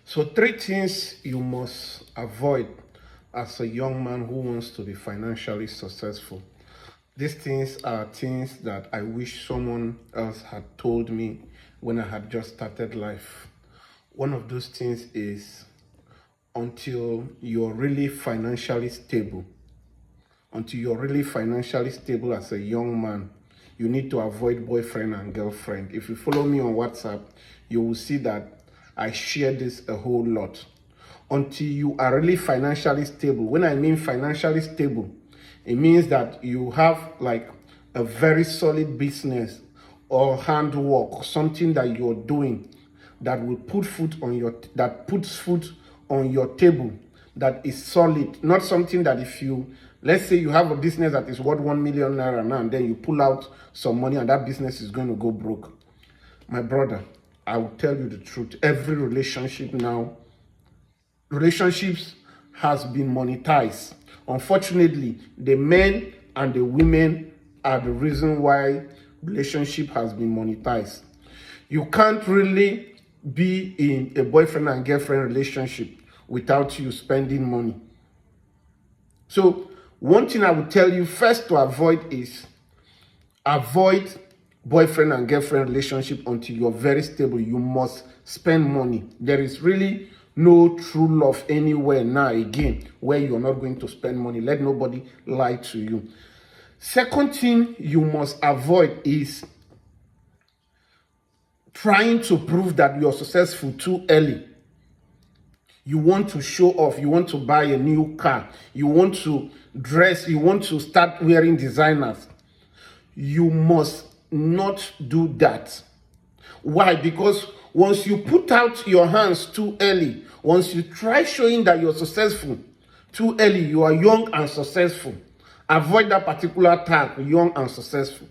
So, three things you must avoid as a young man who wants to be financially successful. These things are things that I wish someone else had told me when I had just started life. One of those things is until you're really financially stable, as a young man, you need to avoid boyfriend and girlfriend. If you follow me on WhatsApp, you will see that I share this a whole lot. Until you are really financially stable. When I mean financially stable, it means that you have like a very solid business or handwork, something that you're doing that will puts food on your table, that is solid, not something that if you, let's say you have a business that is worth 1 million naira now, and then you pull out some money and that business is going to go broke. My brother, I will tell you the truth. Every relationships has been monetized. Unfortunately, the men and the women are the reason why relationship has been monetized. You can't really be in a boyfriend and girlfriend relationship without you spending money. So one thing I would tell you first to avoid is avoid boyfriend and girlfriend relationship until you're very stable. You must spend money. There is really no true love anywhere now again where you're not going to spend money. Let nobody lie to you. Second thing you must avoid is trying to prove that you're successful too early. You want to show off, you want to buy a new car, you want to dress, you want to start wearing designers. You must not do that. Why? Because once you put out your hands too early, once you try showing that you're successful too early, you are young and successful. Avoid that particular tag, young and successful.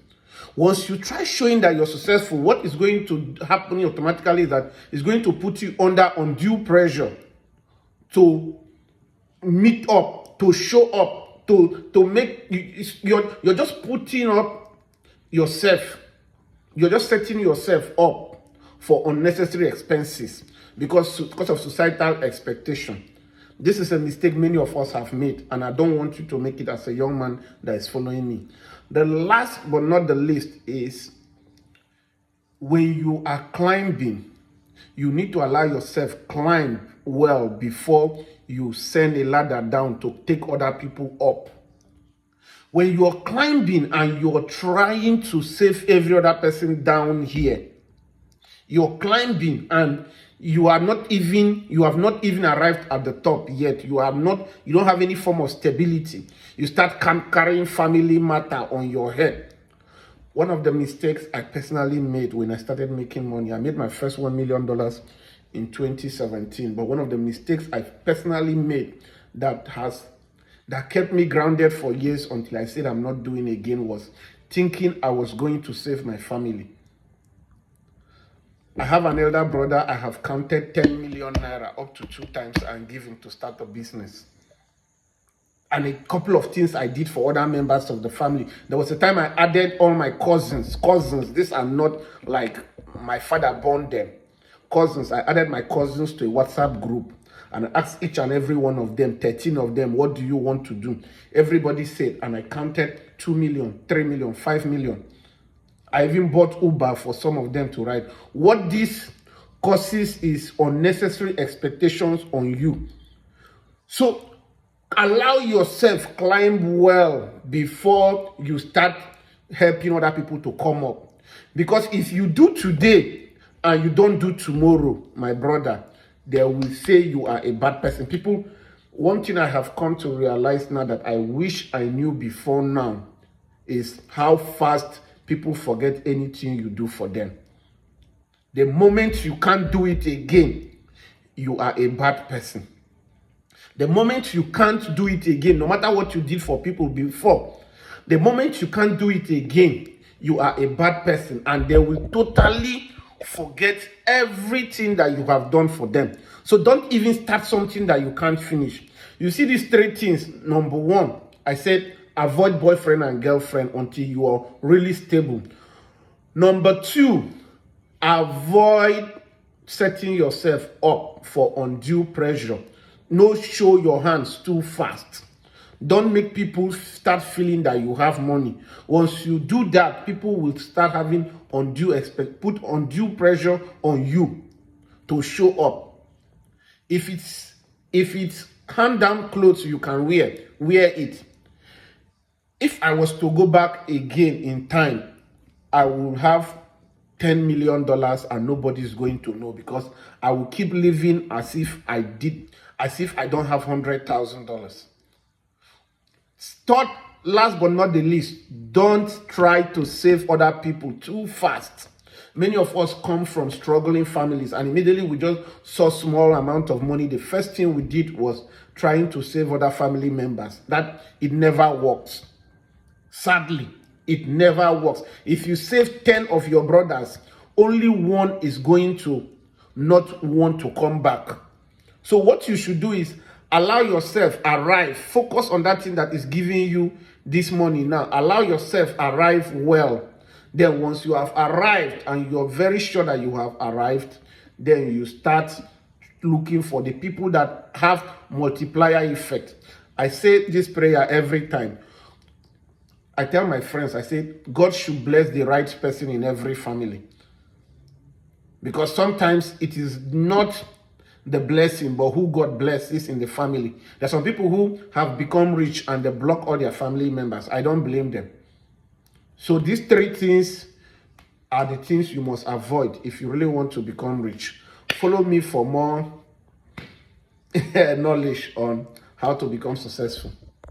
Once you try showing that you're successful, what is going to happen automatically is that it's going to put you under undue pressure to meet up, to show up, to make you're just putting up yourself. You're just setting yourself up for unnecessary expenses because of societal expectation. This is a mistake many of us have made, and I don't want you to make it as a young man that is following me. The last but not the least is when you are climbing, you need to allow yourself climb well before you send a ladder down to take other people up. When you're climbing and you're trying to save every other person down here, you're climbing and you have not even arrived at the top yet. You don't have any form of stability. You start carrying family matter on your head. One of the mistakes I personally made when I started making money, I made my first $1 million in 2017. But one of the mistakes I personally made that kept me grounded for years until I said I'm not doing again was thinking I was going to save my family. I have an elder brother. I have counted 10 million naira up to 2 times and given to start a business. And a couple of things I did for other members of the family. There was a time I added all my cousins. These are not like my father born them. Cousins, I added my cousins to a WhatsApp group and I asked each and every one of them, 13 of them, what do you want to do? Everybody said, and I counted 2 million, 3 million, 5 million. I even bought Uber for some of them to ride. What this causes is unnecessary expectations on you. So allow yourself climb well before you start helping other people to come up. Because if you do today and you don't do tomorrow, my brother, they will say you are a bad person. One thing I have come to realize now that I wish I knew before now is how fast people forget anything you do for them. The moment you can't do it again, you are a bad person. The moment you can't do it again, no matter what you did for people before, the moment you can't do it again, you are a bad person, and they will totally forget everything that you have done for them. So don't even start something that you can't finish. You see these 3 things. Number 1, I said avoid boyfriend and girlfriend until you are really stable. Number 2, avoid setting yourself up for undue pressure. No show your hands too fast. Don't make people start feeling that you have money. Once you do that, people will start having put undue pressure on you to show up. If it's hand down clothes you can wear it. If I was to go back again in time, I would have $10 million and nobody's going to know, because I will keep living as if I don't have $100,000. Third, last but not the least, don't try to save other people too fast. Many of us come from struggling families, and immediately we just saw small amount of money. The first thing we did was trying to save other family members. That it never works. Sadly, it never works. If you save 10 of your brothers, only one is going to not want to come back. So what you should do is allow yourself arrive. Focus on that thing that is giving you this money now. Allow yourself arrive well. Then once you have arrived and you're very sure that you have arrived, then you start looking for the people that have multiplier effect. I say this prayer every time. I tell my friends, I say, God should bless the right person in every family. Because sometimes it is not the blessing, but who God blesses in the family. There are some people who have become rich and they block all their family members. I don't blame them. So these three things are the things you must avoid if you really want to become rich. Follow me for more knowledge on how to become successful.